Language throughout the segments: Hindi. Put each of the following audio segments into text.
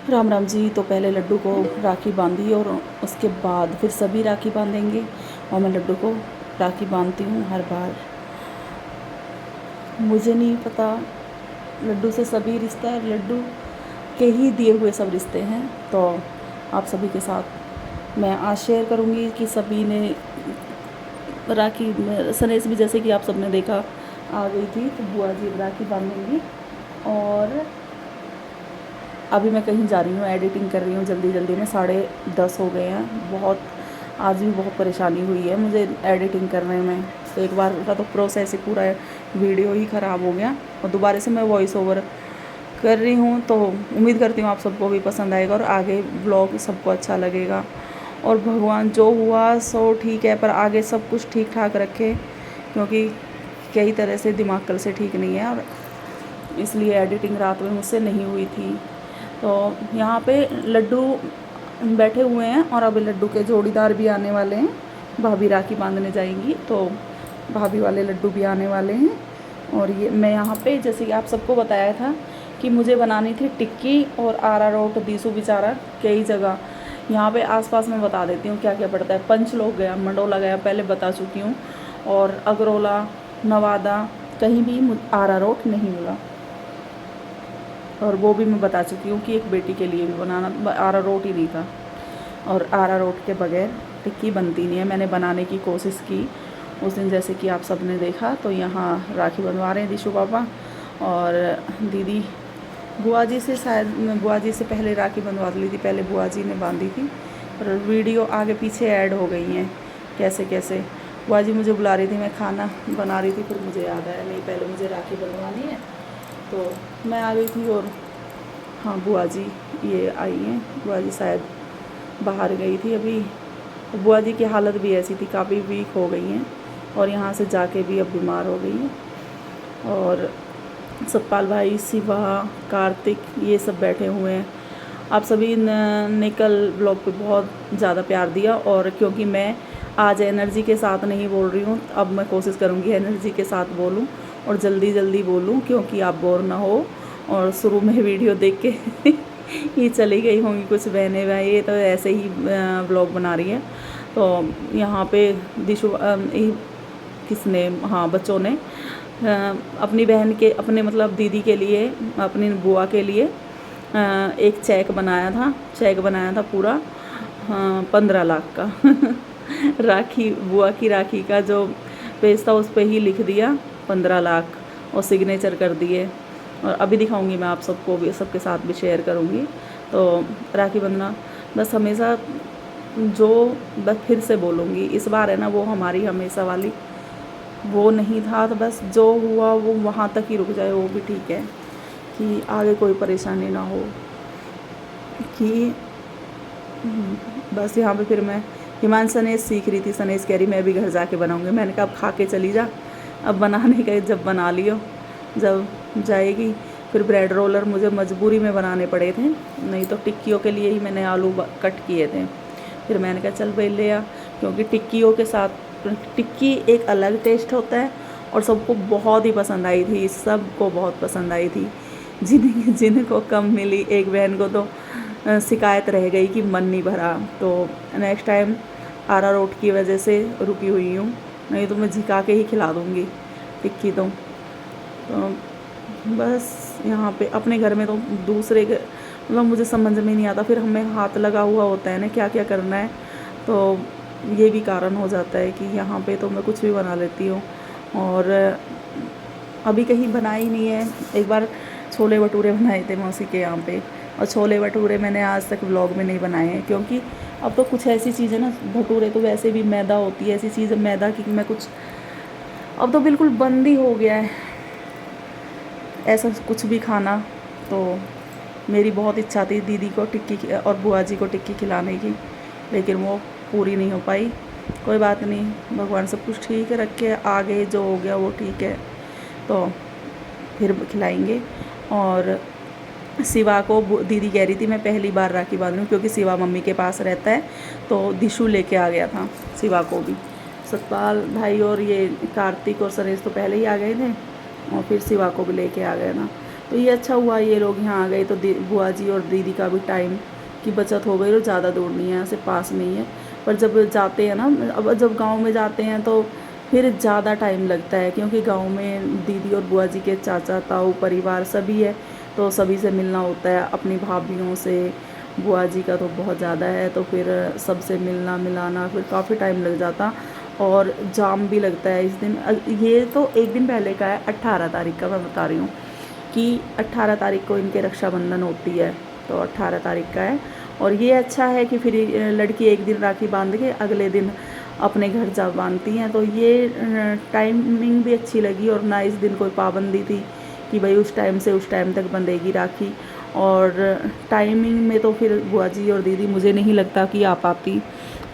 राम राम जी। तो पहले लड्डू को राखी बांधी और उसके बाद फिर सभी राखी बांधेंगे, और मैं लड्डू को राखी बांधती हूँ हर बार। मुझे नहीं पता, लड्डू से सभी रिश्ता है, लड्डू के ही दिए हुए सब रिश्ते हैं। तो आप सभी के साथ मैं आज शेयर करूँगी कि सभी ने राखी सनेस भी, जैसे कि आप सबने देखा, आ गई थी, तो बुआ जी राखी बांधेंगी। और अभी मैं कहीं जा रही हूँ, एडिटिंग कर रही हूँ जल्दी जल्दी में, 10:30 हो गए हैं। बहुत आज भी बहुत परेशानी हुई है मुझे एडिटिंग करने में। तो एक बार का तो प्रोसेस ही पूरा वीडियो ही ख़राब हो गया, और दोबारा से मैं वॉइस ओवर कर रही हूँ। तो उम्मीद करती हूँ आप सबको भी पसंद आएगा और आगे ब्लॉग सबको अच्छा लगेगा। और भगवान जो हुआ सो ठीक है, पर आगे सब कुछ ठीक ठाक रखे, क्योंकि कई तरह से दिमाग कल से ठीक नहीं है, और इसलिए एडिटिंग रात में मुझसे नहीं हुई थी। तो यहाँ पे लड्डू बैठे हुए हैं, और अभी लड्डू के जोड़ीदार भी आने वाले हैं। भाभी राखी बांधने जाएंगी, तो भाभी वाले लड्डू भी आने वाले हैं। और ये मैं यहाँ पे, जैसे कि आप सबको बताया था कि मुझे बनानी थी टिक्की और अरारोट। दीसू बेचारा कई जगह यहाँ पे आसपास में बता देती हूँ क्या क्या पड़ता है। पंचलोक गया, मंडोला गया, पहले बता चुकी हूँ, और अगरोला, नवादा, कहीं भी अरारोट नहीं मिला। और वो भी मैं बता चुकी हूँ कि एक बेटी के लिए भी बनाना, अरारोट ही नहीं था। और अरारोट के बगैर टिक्की बनती नहीं है। मैंने बनाने की कोशिश की उस दिन, जैसे कि आप सब ने देखा। तो यहाँ राखी बनवा रहे हैं दिशु पापा और दीदी। बुआ जी से शायद, बुआ जी से पहले राखी बनवा ली थी, पहले बुआ जी ने बांधी थी। और वीडियो आगे पीछे ऐड हो गई हैं कैसे कैसे। बुआ जी मुझे बुला रही थी, मैं खाना बना रही थी, फिर मुझे याद आया नहीं पहले मुझे राखी बनवानी है, तो मैं आ गई थी। और हाँ, बुआ जी ये आई हैं। बुआ जी शायद बाहर गई थी अभी। तो बुआ जी की हालत भी ऐसी थी, काफ़ी वीक हो गई हैं, और यहाँ से जाके भी अब बीमार हो गई हैं। और सतपाल भाई, शिवा, कार्तिक, ये सब बैठे हुए हैं। आप सभी ने कल ब्लॉग पे बहुत ज़्यादा प्यार दिया, और क्योंकि मैं आज एनर्जी के साथ नहीं बोल रही हूँ, अब मैं कोशिश करूँगी एनर्जी के साथ बोलूँ और जल्दी जल्दी बोलूँ, क्योंकि आप बोर ना हो। और शुरू में वीडियो देख के ये चली गई होंगी कुछ बहनें भाई, ये तो ऐसे ही ब्लॉग बना रही है। तो यहाँ पे दिशु किसने, हाँ, बच्चों ने अपनी बहन के, अपने मतलब दीदी के लिए, अपनी बुआ के लिए एक चेक बनाया था पूरा 15 लाख का राखी, बुआ की राखी का जो पेज था उस पर ही लिख दिया 15 लाख, और सिग्नेचर कर दिए। और अभी दिखाऊंगी मैं आप सबको भी, सबके साथ भी शेयर करूंगी। तो राखी बंधना बस हमेशा, जो बस फिर से बोलूँगी, इस बार है ना वो हमारी हमेशा वाली वो नहीं था। तो बस जो हुआ वो वहाँ तक ही रुक जाए, वो भी ठीक है, कि आगे कोई परेशानी ना हो। कि बस यहाँ पे फिर मैं, हिमांशु सनेस सीख रही थी, सनेस कह रही मैं भी घर जाके बनाऊँगी। मैंने कहा अब खा के चली जा, अब बनाने का जब बना लियो, जब जाएगी। फिर ब्रेड रोलर मुझे मजबूरी में बनाने पड़े थे, नहीं तो टिक्कियों के लिए ही मैंने आलू कट किए थे। फिर मैंने कहा चल भाई ले आ, क्योंकि टिक्कियों के साथ टिक्की एक अलग टेस्ट होता है। और सबको बहुत ही पसंद आई थी, सबको बहुत पसंद आई थी। जिनको कम मिली, एक बहन को तो शिकायत रह गई कि मन नहीं भरा। तो नेक्स्ट टाइम अरारोट की वजह से रुकी हुई हूँ, नहीं तो मैं झिका के ही खिला दूँगी टिक्की। तो बस यहाँ पे अपने घर में तो दूसरे के मतलब मुझे समझ में नहीं आता, फिर हमें हाथ लगा हुआ होता है ना क्या क्या करना है। तो ये भी कारण हो जाता है कि यहाँ पे तो मैं कुछ भी बना लेती हूँ। और अभी कहीं बना ही नहीं है। एक बार छोले भटूरे बनाए थे मौसी के यहाँ पे, और छोले भटूरे मैंने आज तक व्लॉग में नहीं बनाए हैं, क्योंकि अब तो कुछ ऐसी चीज़ें ना, भटूरे तो वैसे भी मैदा होती है, ऐसी चीज़ मैदा की मैं कुछ, अब तो बिल्कुल बंद ही हो गया है ऐसा कुछ भी खाना। तो मेरी बहुत इच्छा थी दीदी को टिक्की और बुआ जी को टिक्की खिलाने की, लेकिन वो पूरी नहीं हो पाई। कोई बात नहीं, भगवान सब कुछ ठीक रखे, आगे जो हो गया वो ठीक है, तो फिर खिलाएंगे। और शिवा को दीदी कह रही थी मैं पहली बार राखी बांध रही हूँ, क्योंकि शिवा मम्मी के पास रहता है, तो दिशु लेके आ गया था शिवा को भी। सतपाल भाई और ये कार्तिक और सरेश तो पहले ही आ गए थे, और फिर शिवा को भी लेके आ गए ना। तो ये अच्छा हुआ ये लोग यहाँ आ गए, तो बुआ जी और दीदी का भी टाइम की बचत हो गई और ज़्यादा दूर नहीं है, यहाँ से पास में ही है। पर जब जाते हैं ना, अब जब गांव में जाते हैं तो फिर ज़्यादा टाइम लगता है, क्योंकि गांव में दीदी और बुआ जी के चाचा ताऊ परिवार सभी है, तो सभी से मिलना होता है, अपनी भाभीयों से। बुआ जी का तो बहुत ज़्यादा है, तो फिर सबसे मिलना मिलाना फिर काफ़ी टाइम लग जाता और जाम भी लगता है इस दिन। ये तो एक दिन पहले का है, 18 तारीख का मैं बता रही हूँ कि 18 तारीख को इनके रक्षाबंधन होती है, तो 18 तारीख का है। और ये अच्छा है कि फिर लड़की एक दिन राखी बांध के अगले दिन अपने घर जा बांधती हैं, तो ये टाइमिंग भी अच्छी लगी। और ना इस दिन कोई पाबंदी थी कि भाई उस टाइम से उस टाइम तक बंधेगी राखी। और टाइमिंग में तो फिर बुआ जी और दीदी मुझे नहीं लगता कि आ पाती,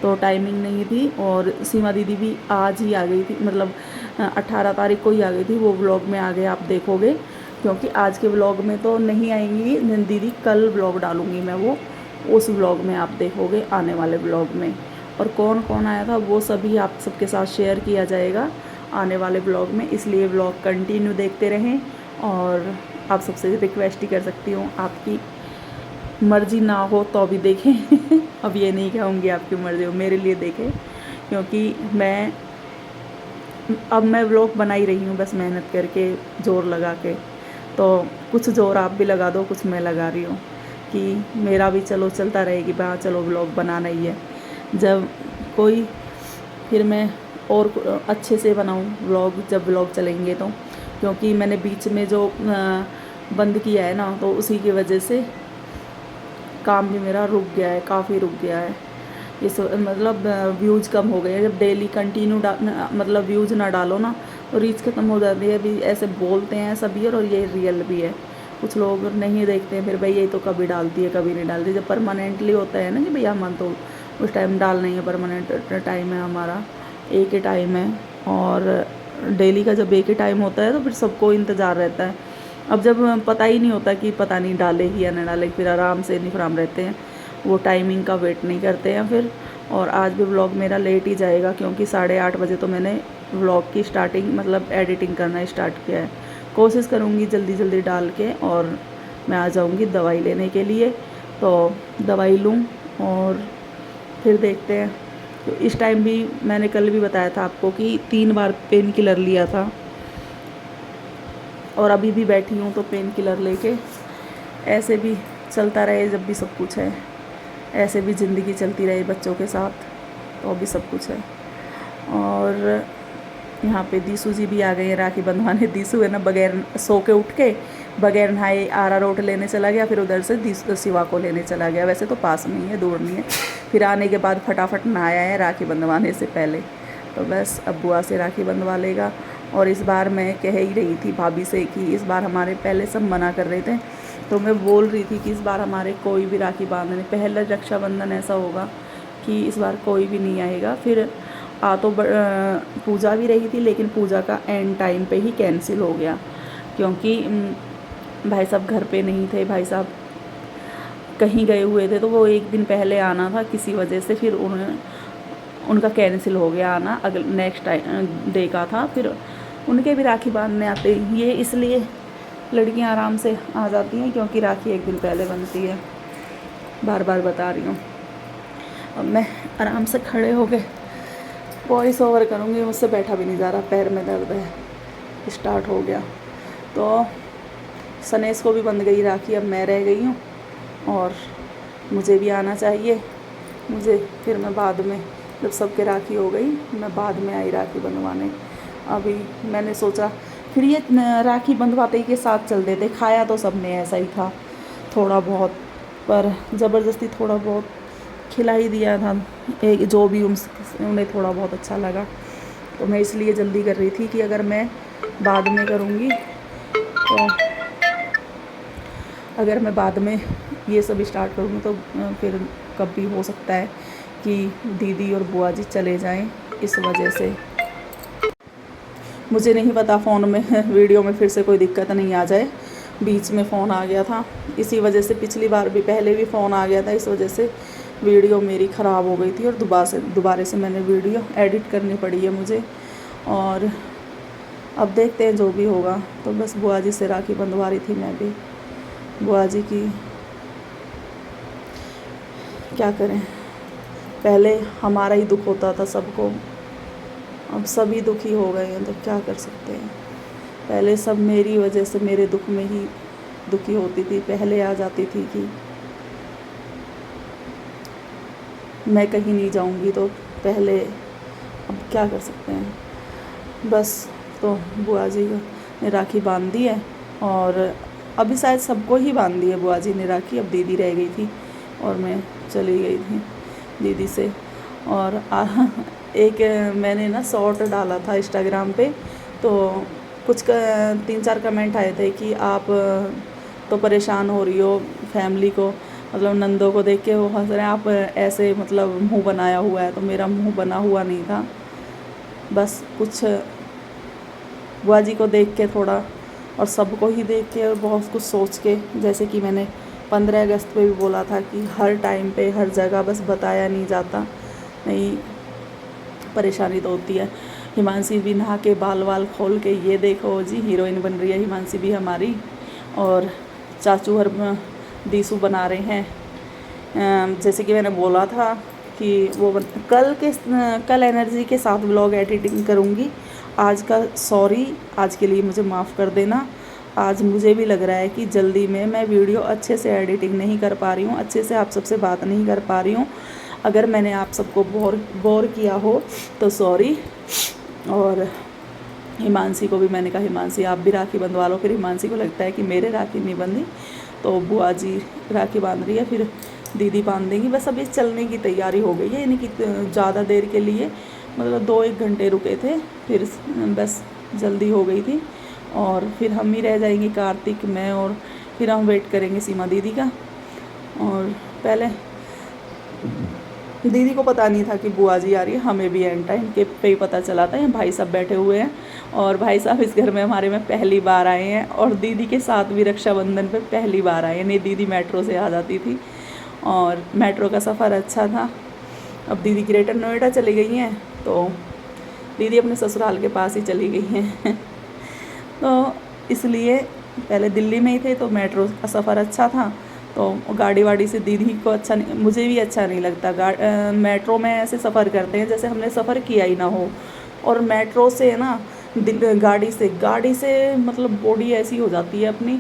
तो टाइमिंग नहीं थी। और सीमा दीदी भी आज ही आ गई थी, मतलब 18 तारीख को ही आ गई थी। वो व्लॉग में आगे आप देखोगे, क्योंकि आज के व्लॉग में तो नहीं आएंगी दीदी, कल व्लॉग डालूँगी मैं, वो उस व्लॉग में आप देखोगे आने वाले व्लॉग में। और कौन कौन आया था वो सभी आप सबके साथ शेयर किया जाएगा आने वाले ब्लॉग में, इसलिए ब्लॉग कंटिन्यू देखते रहें। और आप सबसे रिक्वेस्ट ही कर सकती हूँ, आपकी मर्ज़ी ना हो तो भी देखें अब ये नहीं कहूँगी आपकी मर्ज़ी हो, मेरे लिए देखें, क्योंकि अब मैं व्लॉग बना ही रही हूँ बस मेहनत करके, ज़ोर लगा के। तो कुछ ज़ोर आप भी लगा दो, कुछ मैं लगा रही हूँ कि मेरा भी चलो चलता रहेगी, हाँ चलो व्लॉग बनाना ही है। जब कोई फिर मैं और अच्छे से बनाऊँ व्लॉग, जब व्लॉग चलेंगे तो, क्योंकि मैंने बीच में जो बंद किया है ना, तो उसी की वजह से काम भी मेरा रुक गया है, काफ़ी रुक गया है। इस मतलब व्यूज़ कम हो गए हैं। जब डेली कंटिन्यू मतलब व्यूज़ ना डालो ना, तो रीच ख़त्म हो जाती है। अभी ऐसे बोलते हैं सभी, और ये रियल भी है। कुछ लोग नहीं देखते हैं, फिर भाई ये तो कभी डालती है कभी नहीं डालती। जब परमानेंटली होता है ना कि भैया मन तो उस टाइम डाल नहीं है, परमानेंट टाइम है हमारा, एक ही टाइम है। और डेली का जब एक ही टाइम होता है तो फिर सबको इंतज़ार रहता है। अब जब पता ही नहीं होता कि पता नहीं डाले ही या न डाले, फिर आराम से निफराम रहते हैं, वो टाइमिंग का वेट नहीं करते हैं फिर। और आज भी व्लॉग मेरा लेट ही जाएगा, क्योंकि 8:30 बजे तो मैंने व्लॉग की स्टार्टिंग मतलब एडिटिंग करना स्टार्ट किया है। कोशिश करूँगी जल्दी जल्दी डाल के, और मैं आ जाऊँगी दवाई लेने के लिए, तो दवाई लूँ और फिर देखते हैं। तो इस टाइम भी मैंने कल भी बताया था आपको कि 3 बार पेन किलर लिया था, और अभी भी बैठी हूँ तो पेन किलर लेके। ऐसे भी चलता रहे जब भी सब कुछ है, ऐसे भी ज़िंदगी चलती रहे बच्चों के साथ, तो अभी सब कुछ है। और यहाँ पे दीसू जी भी आ गए हैं राखी बंधवाने। दीसू है ना, बगैर सो के उठ के बगैर नहाए आरा रोट लेने चला गया, फिर उधर से शिवा को लेने चला गया। वैसे तो पास में ही है, दूर नहीं है। फिर आने के बाद फटाफट नहाया है राखी बंधवाने से पहले, तो बस अब बुआ से राखी बंधवा लेगा। और इस बार मैं कह ही रही थी भाभी से कि इस बार हमारे पहले सब मना कर रहे थे, तो मैं बोल रही थी कि इस बार हमारे कोई भी राखी बांधने, पहला रक्षाबंधन ऐसा होगा कि इस बार कोई भी नहीं आएगा। फिर तो पूजा भी रही थी, लेकिन पूजा का एंड टाइम पे ही कैंसिल हो गया, क्योंकि भाई साहब घर पे नहीं थे, भाई साहब कहीं गए हुए थे, तो वो एक दिन पहले आना था किसी वजह से, फिर उनका कैंसिल हो गया आना, अगले नेक्स्ट डे का था। फिर उनके भी राखी बांधने आते हैं। ये इसलिए लड़कियां आराम से आ जाती हैं, क्योंकि राखी एक दिन पहले बनती है, बार बार बता रही हूँ। अब मैं आराम से खड़े हो गए वॉइस ओवर करूँगी, मुझसे बैठा भी नहीं जा रहा, पैर में दर्द है, स्टार्ट हो गया। तो सनेस को भी बंध गई राखी, अब मैं रह गई हूँ, और मुझे भी आना चाहिए। मुझे फिर मैं बाद में, जब सबके राखी हो गई, मैं बाद में आई राखी बंधवाने। अभी मैंने सोचा फिर ये राखी बंधवाते ही के साथ चल देते। खाया तो सब ने ऐसा ही था थोड़ा बहुत, पर ज़बरदस्ती थोड़ा बहुत खिला ही दिया था, एक जो भी उन्हें थोड़ा बहुत अच्छा लगा। तो मैं इसलिए जल्दी कर रही थी कि अगर मैं बाद में करूँगी, तो अगर मैं बाद में ये सब स्टार्ट करूँगी तो फिर कभी हो सकता है कि दीदी और बुआ जी चले जाएं, इस वजह से। मुझे नहीं पता फ़ोन में वीडियो में फिर से कोई दिक्कत नहीं आ जाए। बीच में फ़ोन आ गया था, इसी वजह से पिछली बार भी पहले भी फ़ोन आ गया था, इस वजह से वीडियो मेरी ख़राब हो गई थी, और दोबारा से मैंने वीडियो एडिट करनी पड़ी है मुझे। और अब देखते हैं जो भी होगा। तो बस बुआ जी से राखी बंधवा रही थी मैं भी। बुआ जी की क्या करें, पहले हमारा ही दुख होता था सबको, अब सभी दुखी हो गए हैं तो क्या कर सकते हैं। पहले सब मेरी वजह से मेरे दुख में ही दुखी होती थी, पहले आ जाती थी कि मैं कहीं नहीं जाऊंगी तो पहले। अब क्या कर सकते हैं। बस तो बुआ जी ने राखी बांध दी है, और अभी शायद सबको ही बांध दी है बुआ जी ने राखी। अब दीदी रह गई थी और मैं चली गई थी दीदी से। और एक मैंने ना शॉर्ट डाला था इंस्टाग्राम पे, तो कुछ 3-4 कमेंट आए थे कि आप तो परेशान हो रही हो फैमिली को, मतलब नंदों को देख के वो हंस रहे हैं, आप ऐसे मतलब मुंह बनाया हुआ है। तो मेरा मुंह बना हुआ नहीं था, बस कुछ बुआ जी को देख के थोड़ा, और सबको ही देख के और बहुत कुछ सोच के, जैसे कि मैंने 15 अगस्त पे भी बोला था कि हर टाइम पे हर जगह बस बताया नहीं जाता, नहीं परेशानी तो होती है। हिमांशी भी नहा के बाल वाल खोल के, ये देखो जी हीरोइन बन रही है हिमांशी भी हमारी। और चाचू हर दीसू बना रहे हैं। जैसे कि मैंने बोला था कि वो कल एनर्जी के साथ व्लॉग एडिटिंग करूँगी। आज का सॉरी, आज के लिए मुझे माफ़ कर देना। आज मुझे भी लग रहा है कि जल्दी में मैं वीडियो अच्छे से एडिटिंग नहीं कर पा रही हूँ, अच्छे से आप सबसे बात नहीं कर पा रही हूँ। अगर मैंने आप सबको बोर किया हो तो सॉरी। और हिमांशी को भी मैंने कहा हिमांशी आप भी राखी बंधवा लो। फिर हिमांशी को लगता है कि मेरे राखी नहीं बंधी, तो बुआ जी राखी बांध रही है, फिर दीदी बांध देंगी। बस अब ये चलने की तैयारी हो गई है, यानी कि ज़्यादा देर के लिए मतलब 2-1 घंटे रुके थे, फिर बस जल्दी हो गई थी। और फिर हम ही रह जाएंगे, कार्तिक, मैं, और फिर हम वेट करेंगे सीमा दीदी का। और पहले दीदी को पता नहीं था कि बुआ जी आ रही है, हमें भी एंड टाइम के पे ही पता चला था। यहाँ भाई साहब बैठे हुए हैं, और भाई साहब इस घर में हमारे में पहली बार आए हैं, और दीदी के साथ भी रक्षाबंधन पे पहली बार आए हैं। नहीं, दीदी मेट्रो से आ जाती थी, और मेट्रो का सफ़र अच्छा था। अब दीदी ग्रेटर नोएडा चली गई हैं, तो दीदी अपने ससुराल के पास ही चली गई हैं। तो इसलिए पहले दिल्ली में ही थे, तो मेट्रो का सफ़र अच्छा था। तो गाड़ी वाड़ी से दीदी को अच्छा नहीं, मुझे भी अच्छा नहीं लगता। मेट्रो में ऐसे सफ़र करते हैं जैसे हमने सफ़र किया ही ना हो। और मेट्रो से ना गाड़ी से मतलब बॉडी ऐसी हो जाती है अपनी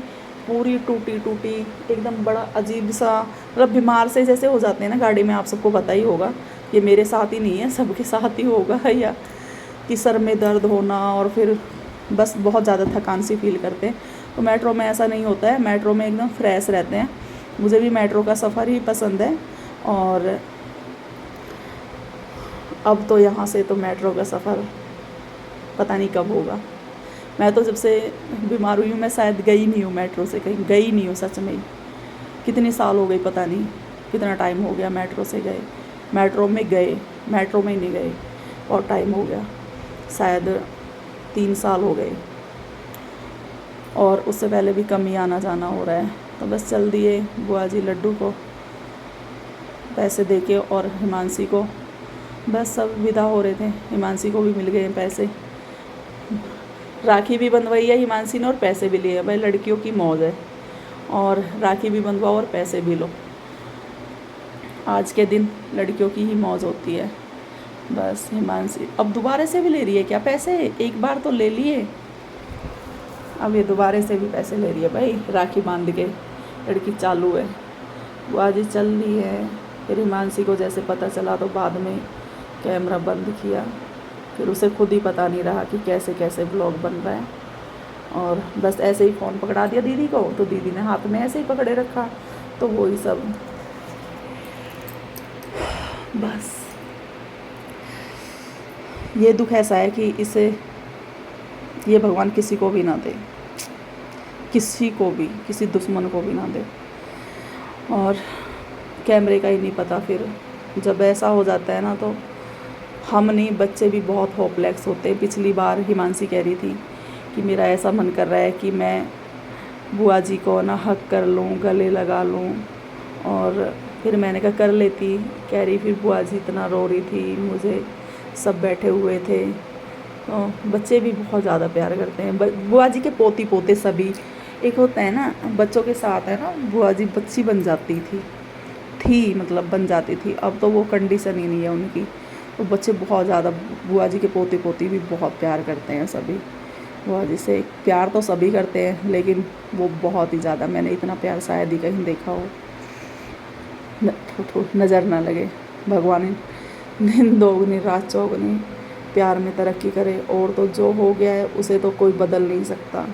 पूरी टूटी टूटी, एकदम बड़ा अजीब सा, मतलब बीमार से जैसे हो जाते हैं ना गाड़ी में। आप सबको पता ही होगा, ये मेरे साथ ही नहीं है, सबके साथ ही होगा, या कि सर में दर्द होना, और फिर बस बहुत ज़्यादा थकान सी फील करते हैं। तो मेट्रो में ऐसा नहीं होता है, मेट्रो में एकदम फ्रेश रहते हैं। मुझे भी मेट्रो का सफ़र ही पसंद है। और अब तो यहाँ से तो मेट्रो का सफ़र पता नहीं कब होगा। मैं तो जब से बीमार हुई हूँ मैं शायद गई नहीं हूँ मेट्रो से, कहीं गई नहीं हूँ सच में। कितने साल हो गए, पता नहीं कितना टाइम हो गया मेट्रो से गए। मेट्रो में ही नहीं गए, और टाइम हो गया, शायद 3 साल हो गए, और उससे पहले भी कम ही आना जाना हो रहा है। तो बस चल दिए बुआ जी लड्डू को पैसे दे के, और हिमांशी को, बस सब विदा हो रहे थे। हिमांशी को भी मिल गए पैसे, राखी भी बंधवाई है हिमांशी ने और पैसे भी लिए। भाई लड़कियों की मौज है, और राखी भी बंधवाओ और पैसे भी लो। आज के दिन लड़कियों की ही मौज होती है। बस हिमांशी अब दोबारा से भी ले रही है क्या पैसे? एक बार तो ले लिए, अब ये दोबारा से भी पैसे ले रही है। भाई राखी बांध के लड़की चालू है। बुआ जी चल रही है। फिर हिमांशी को जैसे पता चला तो बाद में कैमरा बंद किया, फिर उसे खुद ही पता नहीं रहा कि कैसे कैसे ब्लॉग बन रहा है। और बस ऐसे ही फ़ोन पकड़ा दिया दीदी को, तो दीदी ने हाथ में ऐसे ही पकड़े रखा, तो वही सब। बस ये दुख ऐसा है कि इसे ये भगवान किसी को भी ना दे, किसी को भी, किसी दुश्मन को भी ना दे। और कैमरे का ही नहीं पता, फिर जब ऐसा हो जाता है ना, तो हम नहीं, बच्चे भी बहुत होपलेस होते हैं। पिछली बार हिमांशी कह रही थी कि मेरा ऐसा मन कर रहा है कि मैं बुआ जी को ना हक कर लूँ, गले लगा लूँ, और फिर मैंने कहा कर लेती। कह रही फिर बुआ जी इतना रो रही थी, मुझे सब बैठे हुए थे, बच्चे भी बहुत ज़्यादा प्यार करते हैं बुआ जी के पोती पोते सभी। एक होता है ना बच्चों के साथ है ना, बुआ जी बच्ची बन जाती थी मतलब बन जाती थी, अब तो वो कंडीशन ही नहीं है उनकी। तो बच्चे बहुत ज़्यादा बुआ जी के पोते पोती भी बहुत प्यार करते हैं सभी बुआ जी से। प्यार तो सभी करते हैं लेकिन वो बहुत ही ज़्यादा, मैंने इतना प्यार शायद ही कहीं देखा हो। नज़र ना लगे, भगवान दिन दोगुनी रात चौगुनी प्यार में तरक्की करे। और तो जो हो गया है उसे तो कोई बदल नहीं सकता।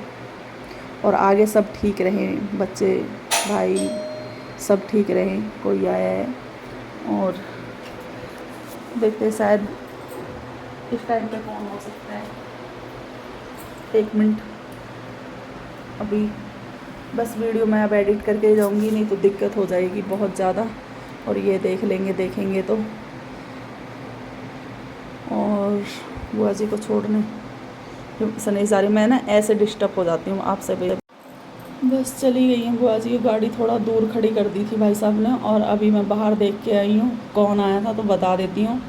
और आगे सब ठीक रहें, बच्चे भाई सब ठीक रहें। कोई आया है और देखते हैं शायद इस टाइम पे कौन हो सकता है। 1 मिनट, अभी बस वीडियो मैं अब एडिट करके जाऊंगी, नहीं तो दिक्कत हो जाएगी बहुत ज़्यादा। और ये देखेंगे तो। और बुआ जी को छोड़ने सने सारी मैं ना ऐसे डिस्टर्ब हो जाती हूँ आपसे भी। बस चली गई हैं बुआ जी की गाड़ी, थोड़ा दूर खड़ी कर दी थी भाई साहब ने। और अभी मैं बाहर देख के आई हूँ कौन आया था तो बता देती हूँ।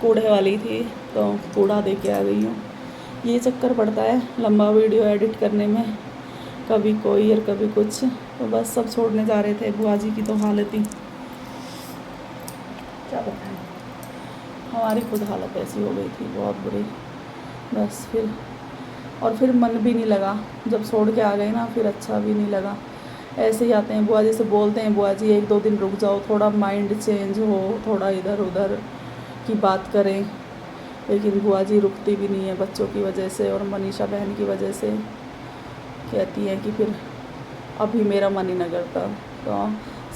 कूड़े वाली थी तो कूड़ा दे के आ गई हूँ। ये चक्कर पड़ता है लंबा वीडियो एडिट करने में, कभी कोई और कभी कुछ। तो बस सब छोड़ने जा रहे थे। बुआ जी की तो हालत ही क्या बताएं, हमारी खुद हालत ऐसी हो गई थी बहुत बुरी। बस फिर मन भी नहीं लगा जब छोड़ के आ गए ना, फिर अच्छा भी नहीं लगा। ऐसे ही आते हैं बुआ जी से बोलते हैं, बुआ जी 1-2 दिन रुक जाओ, थोड़ा माइंड चेंज हो, थोड़ा इधर उधर की बात करें। लेकिन बुआ जी रुकती भी नहीं है बच्चों की वजह से और मनीषा बहन की वजह से। कहती है कि फिर अभी मेरा मन ही न करता। तो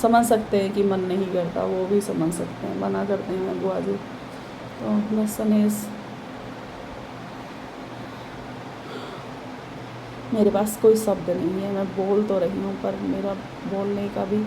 समझ सकते हैं कि मन नहीं करता, वो भी समझ सकते हैं, मना करते हैं बुआ जी। तो बस सनेस मेरे पास कोई शब्द नहीं है, मैं बोल तो रही हूँ पर मेरा बोलने का भी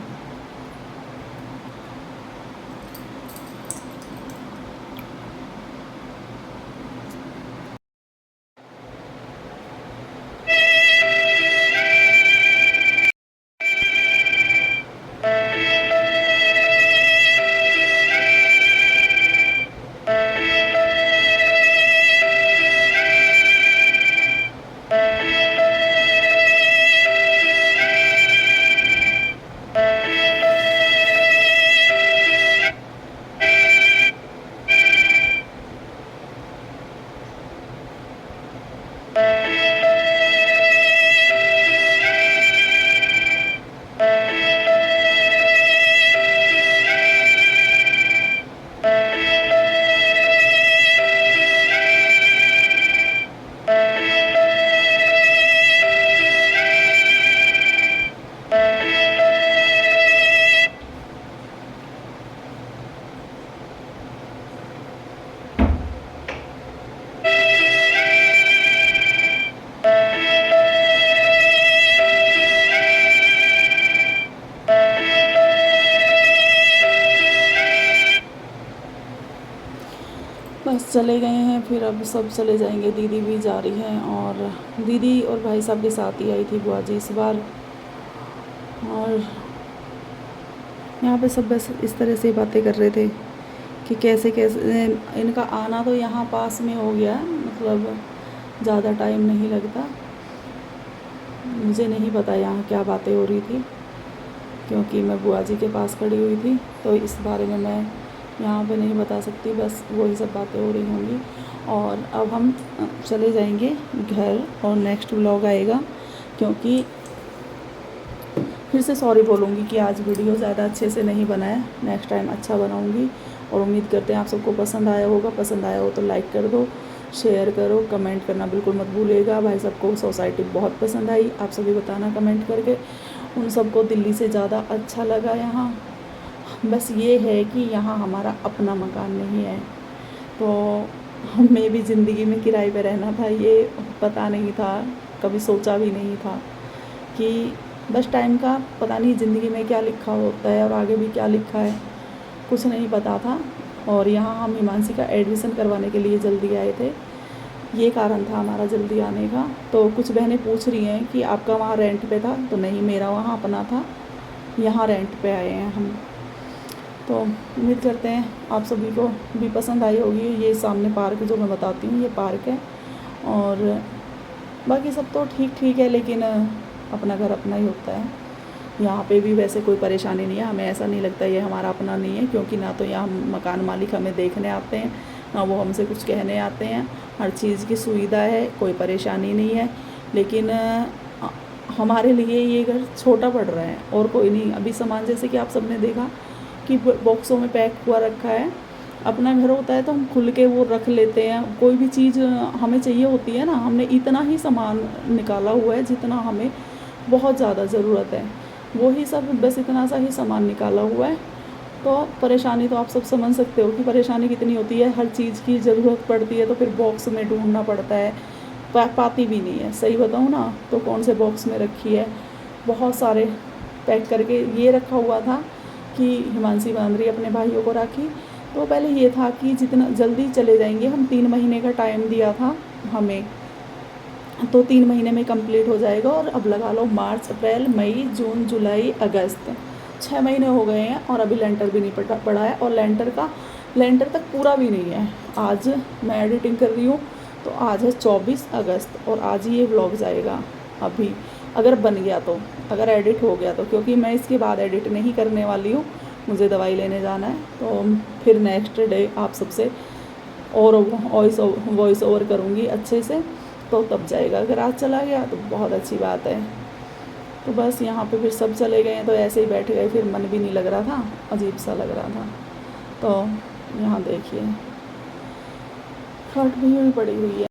बस चले गए हैं। फिर अब सब चले जाएंगे, दीदी भी जा रही है और दीदी और भाई साहब के साथ ही आई थी बुआ जी इस बार। और यहाँ पे सब बस इस तरह से बातें कर रहे थे कि कैसे कैसे इनका आना तो यहाँ पास में हो गया, मतलब ज़्यादा टाइम नहीं लगता। मुझे नहीं पता यहाँ क्या बातें हो रही थी क्योंकि मैं बुआ जी के पास खड़ी हुई थी, तो इस बारे में मैं यहाँ पे नहीं बता सकती। बस वही सब बातें हो रही होंगी। और अब हम चले जाएंगे घर और नेक्स्ट व्लॉग आएगा, क्योंकि फिर से सॉरी बोलूँगी कि आज वीडियो ज़्यादा अच्छे से नहीं बनाया, नेक्स्ट टाइम अच्छा बनाऊँगी। और उम्मीद करते हैं आप सबको पसंद आया होगा। पसंद आया हो तो लाइक कर दो, शेयर करो, कमेंट करना बिल्कुल मत भूलिएगा। भाई सबको सोसाइटी बहुत पसंद आई, आप सभी बताना कमेंट करके। उन सबको दिल्ली से ज़्यादा अच्छा लगा यहाँ। बस ये है कि यहाँ हमारा अपना मकान नहीं है, तो हमें भी ज़िंदगी में किराए पे रहना था, ये पता नहीं था, कभी सोचा भी नहीं था कि बस टाइम का पता नहीं ज़िंदगी में क्या लिखा होता है और आगे भी क्या लिखा है, कुछ नहीं पता था। और यहाँ हम हिमांशी का एडमिशन करवाने के लिए जल्दी आए थे, ये कारण था हमारा जल्दी आने का। तो कुछ बहनें पूछ रही हैं कि आपका वहाँ रेंट पे था, तो नहीं, मेरा वहाँ अपना था, यहाँ रेंट पे आए हैं हम। तो उम्मीद करते हैं आप सभी को भी पसंद आई होगी। ये सामने पार्क जो मैं बताती हूँ ये पार्क है, और बाकी सब तो ठीक ठीक है, लेकिन अपना घर अपना ही होता है। यहाँ पे भी वैसे कोई परेशानी नहीं है, हमें ऐसा नहीं लगता ये हमारा अपना नहीं है, क्योंकि ना तो यहाँ मकान मालिक हमें देखने आते हैं, ना वो हमसे कुछ कहने आते हैं। हर चीज़ की सुविधा है, कोई परेशानी नहीं है। लेकिन हमारे लिए ये घर छोटा पड़ रहा है और कोई नहीं। अभी सामान जैसे कि आप सबने देखा कि बॉक्सों में पैक हुआ रखा है। अपना घर होता है तो हम खुल के वो रख लेते हैं, कोई भी चीज़ हमें चाहिए होती है ना, हमने इतना ही सामान निकाला हुआ है जितना हमें बहुत ज़्यादा ज़रूरत है, वो ही सब, बस इतना सा ही सामान निकाला हुआ है। तो परेशानी तो आप सब समझ सकते हो कि परेशानी कितनी होती है। हर चीज़ की ज़रूरत पड़ती है तो फिर बॉक्स में ढूंढना पड़ता है, पाती भी नहीं है, सही बताऊँ ना, तो कौन से बॉक्स में रखी है। बहुत सारे पैक करके ये रखा हुआ था कि हिमांशी बांध रही अपने भाइयों को राखी। तो पहले ये था कि जितना जल्दी चले जाएंगे, हम 3 महीने का टाइम दिया था हमें, तो 3 महीने में कंप्लीट हो जाएगा। और अब लगा लो मार्च, अप्रैल, मई, जून, जुलाई, अगस्त, 6 महीने हो गए हैं और अभी लेंटर भी नहीं पड़ा है, और लेंटर तक पूरा भी नहीं है। आज मैं एडिटिंग कर रही हूँ तो आज है 24 अगस्त और आज ही ये व्लॉग जाएगा। अभी अगर बन गया तो, अगर एडिट हो गया तो, क्योंकि मैं इसके बाद एडिट नहीं करने वाली हूँ, मुझे दवाई लेने जाना है। तो फिर नेक्स्ट डे आप सबसे और वॉइस ओवर करूँगी अच्छे से, तो तब जाएगा। अगर आज चला गया तो बहुत अच्छी बात है। तो बस यहाँ पे फिर सब चले गए तो ऐसे ही बैठ गए, फिर मन भी नहीं लग रहा था, अजीब सा लग रहा था। तो यहाँ देखिए खाट भी हुई पड़ी हुई है।